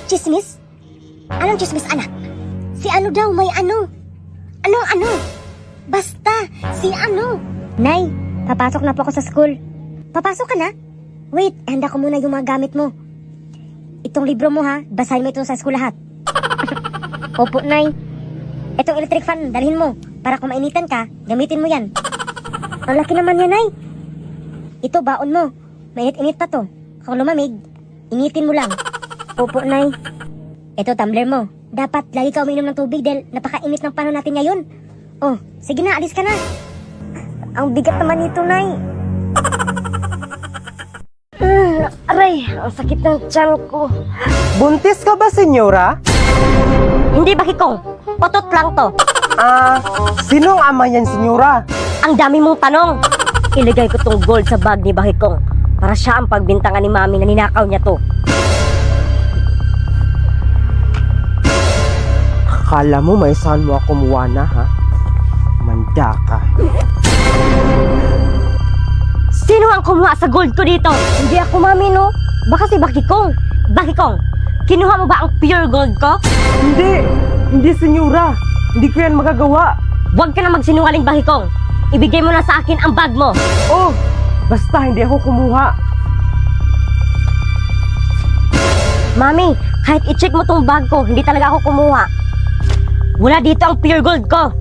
Chismis? Anong chismis, anak? Si ano daw may ano? Anong ano? Basta, si ano? Nay, papasok na po ako sa school. Papasok ka na? Wait, handa ko muna yung mga gamit mo. Itong libro mo ha, basahin mo ito sa school lahat. Opo, Nay. Itong electric fan, dalhin mo. Para kung mainitan ka, gamitin mo yan. Ang laki naman yan, Nay. Ito, baon mo. Mainit-init pa to. Kung lumamig, initin mo lang. Opo, Nay. Ito, tumbler mo. Dapat lagi ka uminom ng tubig dahil napakainit ng panahon natin ngayon. Oh, sige na, alis ka na. Ang bigat naman nito, Nay. Aray, ang sakit ng tiyan ko. Buntis ka ba, senyora? Hindi ba, Kikong? Otot lang to. Sinong ama yan, senyora? Ang dami mong tanong. Ilagay ko tong gold sa bag ni Bakikong para siya ang pagbintangan ni Mami na ninakaw niya to. Akala mo may saan mo ako kumuha na, ha? Manda ka. Sino ang kumuha sa gold ko dito? Hindi ako, Mami, no? Baka si Bakikong. Bakikong, kinuha mo ba ang pure gold ko? Hindi, senyora. Hindi ko yan magagawa. Huwag ka na magsinungaling, Bakikong. Ibigay mo na sa akin ang bag mo. Oh, basta hindi ako kumuha. Mami, kahit i-check mo tong bag ko, hindi talaga ako kumuha. Wala dito ang pure gold ko.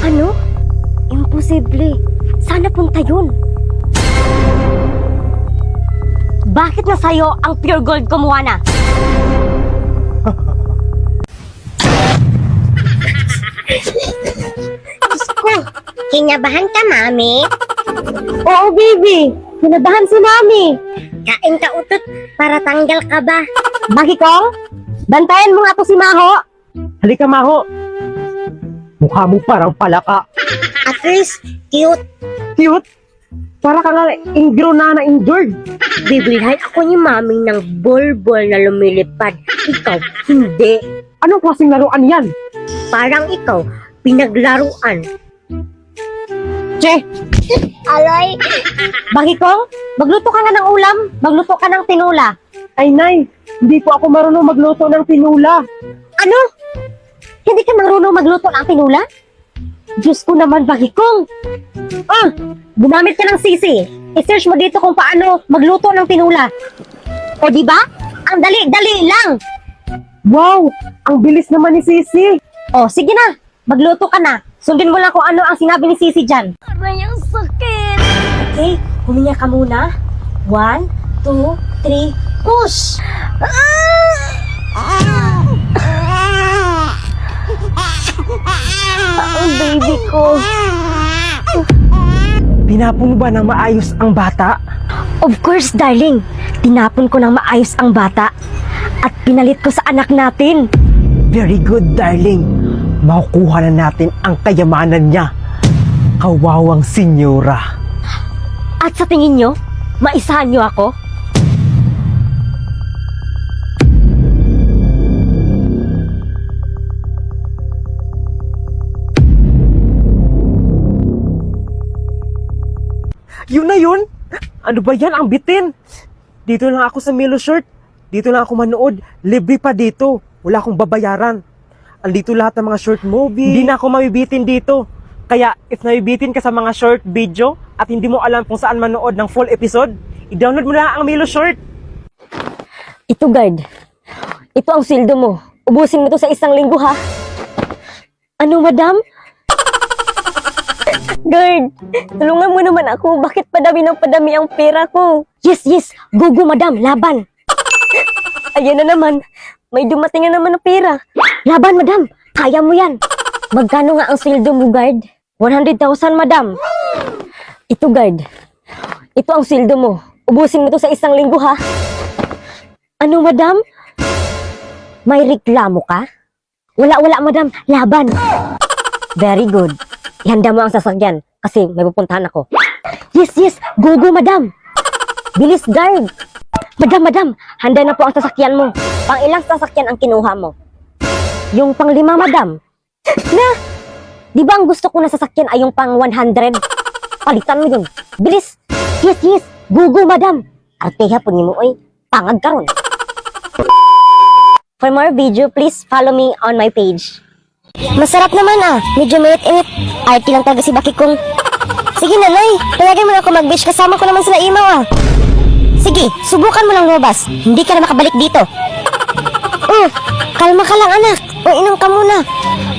Ano? Imposible. Sana punta yun. Bakit na sa'yo ang pure gold ko, Moana? Diyos ko, kinabahan ka, Mami? Oo, baby. Kinabahan si Mami. Kain ka utot para tanggal ka ba? Bakikong, bantayan mo nga to si Maho. Halika, Maho. Mukha mo parang palaka. At least, cute. Cute. Para ka nga ingro na injured. Bibilhan ako ni Mami ng ball-ball na lumilipad. Ikaw, hindi. Anong klaseng laruan yan? Parang ikaw, pinaglaruan. Che! Alay! Bakikong, magluto ka nga ng ulam. Magluto ka ng tinula. Ay, Nay. Hindi po ako marunong magluto ng tinula. Ano? Hindi ka marunong magluto ng tinula? Diyos ko naman, Bakikong. Gumamit ka ng sisi. I-search mo dito kung paano magluto ng tinula. O di ba? Ang dali-dali lang. Wow! Ang bilis naman ni Sisi. O, sige na. Magluto ka na. Sundin mo lang kung ano ang sinabi ni Sisi dyan. Aray, ang sakit. Okay, huminga ka muna. 1, 2, 3, push! Ang baby ko. Tinapon mo ba ng maayos ang bata? Of course, darling. Tinapon ko ng maayos ang bata. At pinalit ko sa anak natin. Very good, darling. Makukuha na natin ang kayamanan niya. Kawawang senyora. At sa tingin nyo, maisahan nyo ako? Yun na yun! Ano ba yan? Ang bitin! Dito lang ako sa Milo Shirt. Dito lang ako manood. Libre pa dito. Wala akong babayaran. Andito lahat ng mga short movie. Hindi na ako mabibitin dito. Kaya, if nabibitin ka sa mga short video at hindi mo alam kung saan manood ng full episode, i-download mo na ang Milo Shirt. Ito, guard. Ito ang sildo mo. Ubusin mo to sa 1 linggo, ha? Ano, madam? Guard, tulungan mo naman ako. Bakit padami ng padami ang pera ko? Yes. Go, madam. Laban. Ayan na naman. May dumating na naman ng pera. Laban, madam. Kaya mo yan. Magkano nga ang sildo mo, guard? 100,000, madam. Ito, guard. Ito ang sildo mo. Ubusin mo to sa 1 linggo, ha? Ano, madam? May reklamo ka? Wala, madam. Laban. Very good. Ihanda mo ang sasakyan kasi may pupuntahan ako. Yes. Go, madam. Bilis, guard. Madam. Handa na po ang sasakyan mo. Pang ilang sasakyan ang kinuha mo? Yung pang 5, madam. Na! Di ba ang gusto ko na sasakyan ay yung pang 100? Palitan mo yun. Bilis. Yes. Go, madam. Arteha po ni mo, oy. Pangag karon. For more video, please follow me on my page. Masarap naman medyo mainit-init. Arty lang talaga si Bakikong. Sige nanay, payagan mo na ako mag-beach, kasama ko naman sila Imaw Sige, subukan mo lang lumabas. Hindi ka na makabalik dito. Kalma ka lang anak. Inom ka muna.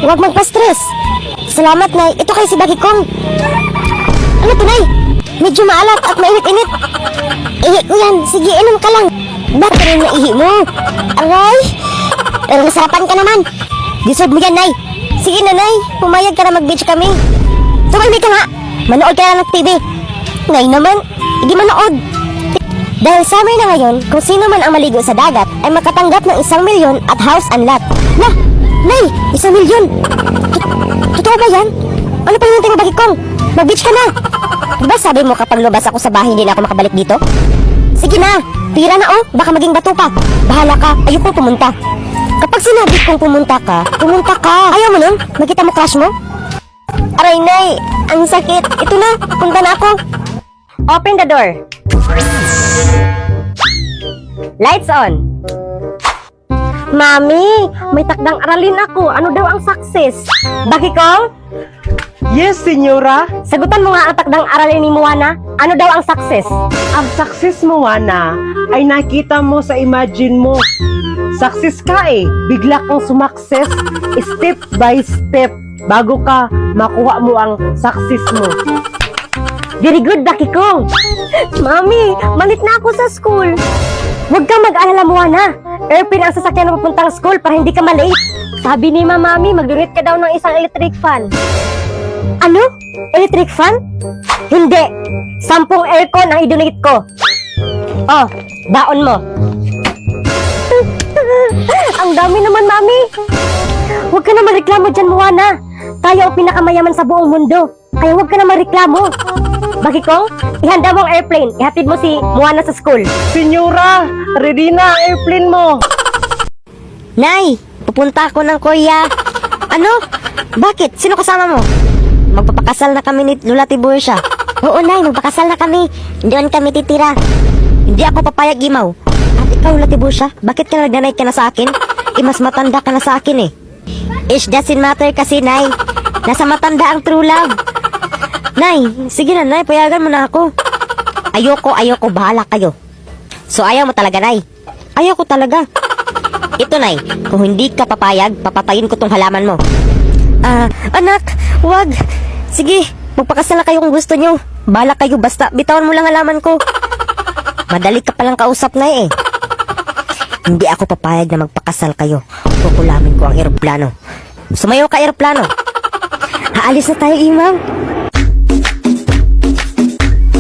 Huwag magpa-stress. Salamat nay. Ito kay si Bakikong. Ano to nay? Medyo maalat at mainit-init. Ihi ko yan. Sige, inom ka lang. Bakit rin na ihi mo? Aray! Pero nasarapan ka naman. Deserve mo yan, Nay. Sige na, Nay. Pumayag ka na mag-beach kami. Tumahimik ka nga. Manood ka na ng TV. Nay naman, hindi manood. Dahil summer na ngayon, kung sino man ang maligo sa dagat ay makatanggap ng 1 milyon at house and lot. Na! Nay! 1 milyon! Totoo ba yan? Ano pa yung tingin Bakikong? Mag-beach ka na! Diba sabi mo kapag lumabas ako sa bahay hindi na ako makabalik dito? Sige na! Tira na baka maging bato pa. Bahala ka, ayokong pumunta. Kapag sinabi kong pumunta ka, pumunta ka. Ayaw mo nun? Makita mo crush mo? Aray, Nay! Ang sakit! Ito na! Punta na ako! Open the door! Lights on! Mami! May takdang aralin ako. Ano daw ang success? Bakikong? Yes, senyora. Sagutan mo nga ang takdang aralin ni Moana. Ano daw ang success? Ang success mo, Wana, ay nakita mo sa imagine mo. Success ka bigla kang sumakses, step by step, bago ka makuha mo ang success mo. Very good, Bakikong. Mami, malit na ako sa school. Huwag kang mag-alala, Moana. Airplane ang sasakyan na papuntang school para hindi ka malate. Sabi ni Mami, mag-donate ka daw ng isang electric fan. Ano? Electric fan? Hindi. 10 aircon ang i-donate ko. Baon mo. Ang dami naman, Mami. Huwag ka na mareklamo dyan, Moana. Tayo ang pinakamayaman sa buong mundo. Kaya huwag ka na mareklamo. Bakikong, ihanda mo ang airplane. Ihatid mo si Moana sa school. Senyora, ready na ang airplane mo. Nay, pupunta ako ng Korea. Ano? Bakit? Sino kasama mo? Magpapakasal na kami ni Lola Tiburcia. Oo, Nay, magpakasal na kami. Doon kami titira. Hindi ako papayag, Imaw. At ikaw, Lola Tiburcia, bakit ka nagdanay ka na sa akin? Mas matanda ka na sa akin Age doesn't matter kasi, Nay. Nasa matanda ang true love. Nay, sige na, Nay, payagan mo na ako. Ayoko, bahala kayo. So, ayaw mo talaga, Nay? Ayaw ko talaga. Ito, Nay, kung hindi ka papayag, papatayin ko tong halaman mo. Anak, wag. Sige, magpakasal na kayo kung gusto nyo. Bahala kayo, basta bitawan mo lang halaman ko. Madali ka palang kausap, Nay Hindi ako papayag na magpakasal kayo. Kukulamin ko ang eroplano. Sumayo ka, eroplano. Haalis na tayo, Imaw.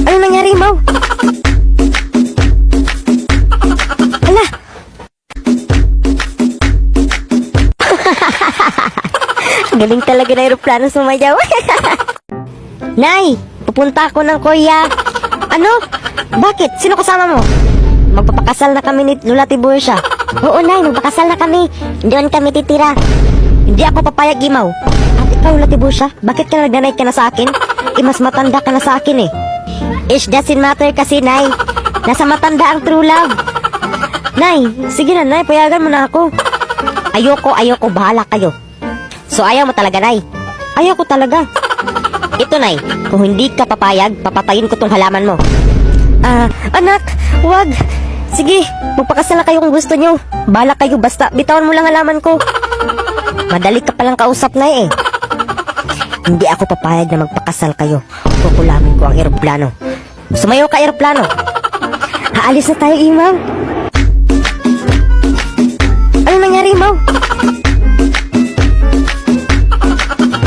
Ano nangyari, Imaw? Ala! Galing talaga na eroplano sumayaw. Nay, pupunta ako ng Korea. Ano? Bakit? Sino kasama mo? Magpapakasal na kami ni Lola Tiburcia. Oo, Nay, magpakasal na kami. Doon kami titira. Hindi ako papayag, Imaw. At ikaw, Lola Tiburcia, bakit ka nagdanay ka na sa akin? Mas matanda ka na sa akin Age doesn't matter kasi, Nay. Nasa matanda ang true love. Nay, sige na, Nay, payagan mo na ako. Ayoko, bahala kayo. So, ayaw mo talaga, Nay? Ayaw ko talaga. Ito, Nay, kung hindi ka papayag, papatayin ko tong halaman mo. Anak, wag. Sige, magpakasal na kayo kung gusto nyo. Bahala kayo, basta bitawan mo lang halaman ko. Madali ka palang kausap, Nay Hindi ako papayag na magpakasal kayo. Kukulamin ko ang eroplano. Sumayo ka, eroplano. Haalis na tayo, Imaw. Ano nangyari, Imaw?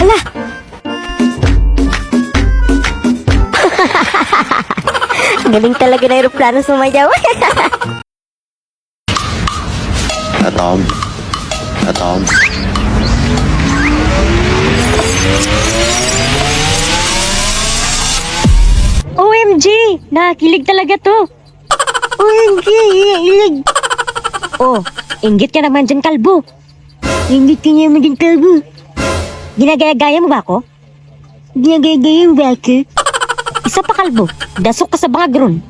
Ala! Galing talaga na eroplano sumayaw. Atom. OMG! Nakakilig talaga to. OMG! Ilig! Inggit ka naman dyan, kalbo. Inggit ka naman dyan, kalbo. Ginagaya-gaya mo ba ako? Ginagaya-gaya mo ba ako? Isa pa, kalbo. Dasok ka sa bangagron.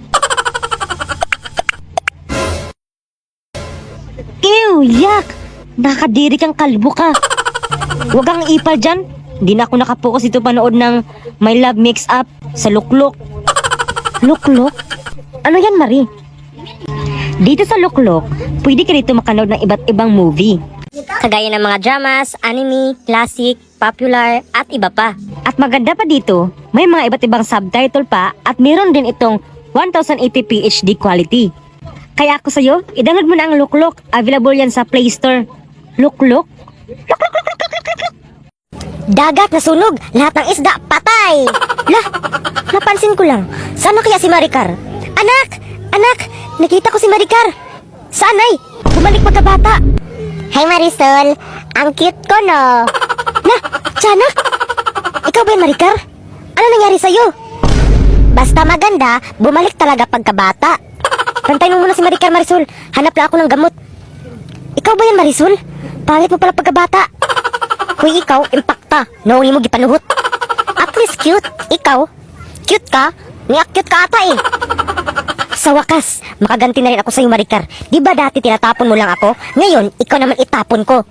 Ew! Yak! Nakakadiri kang kalbo ka. Huwag kang ipal dyan. Hindi na ako nakapokus dito panood ng My Love Mix-Up sa Luklok. Luklok? Ano yan, Marie? Dito sa Luklok, pwede ka dito makanood ng iba't ibang movie. Kagaya ng mga dramas, anime, classic, popular, at iba pa. At maganda pa dito, may mga iba't ibang subtitle pa at meron din itong 1080p HD quality. Kaya ako sa'yo, i-download mo na ang Luklok. Available yan sa Play Store. Luklok? Dagat na sunog, lahat ng isda patay. Lah, napansin ko lang. Saan na kaya si Maricar? Anak, nakita ko si Maricar. Saan ay? Bumalik pagkabata. Hey Marisol, ang cute ko no. Lah, tiyanak, ikaw ba yan Maricar? Ano nangyari sa'yo? Basta maganda, bumalik talaga pagkabata. Pantayin mo muna si Maricar, Marisol. Hanap lang ako ng gamot. Ikaw ba yan Marisol? Pangit mo pala pagkabata. Huy, ikaw, impakta. Nauli mo gipanuhot. At least cute. Ikaw, cute ka. Niak-cute ka ata eh. Sa wakas, makaganti na rin ako sa'yo, Maricar. Di ba dati tinatapon mo lang ako? Ngayon, ikaw naman itapon ko.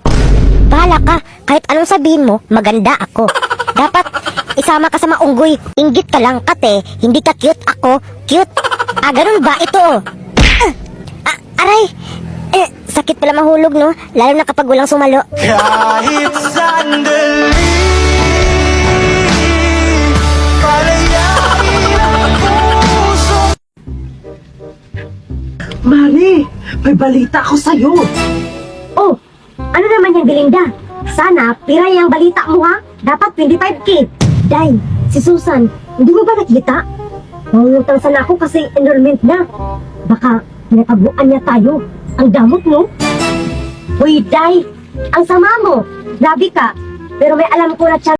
Bahala ka. Kahit anong sabihin mo, maganda ako. Dapat, isama ka sa maunggoy. Inggit ka lang, kate. Hindi ka cute, ako cute. Ganun ba? Ito oh. Aray. Sakit pala mahulog, no? Lalo na kapag walang sumalo. Kahit sandali, palayain ang puso. Mari, may balita ako sa'yo. Oh, ano naman yan, Belinda? Sana, pira yung balita mo ha? Dapat 25K. Day, si Susan, hindi mo ba nakita? Mangungutang sana ako kasi enrollment na. Baka pinatabuan niya tayo. Ang damot mo. Uy, Day, ang sama mo. Grabe ka. Pero may alam ko na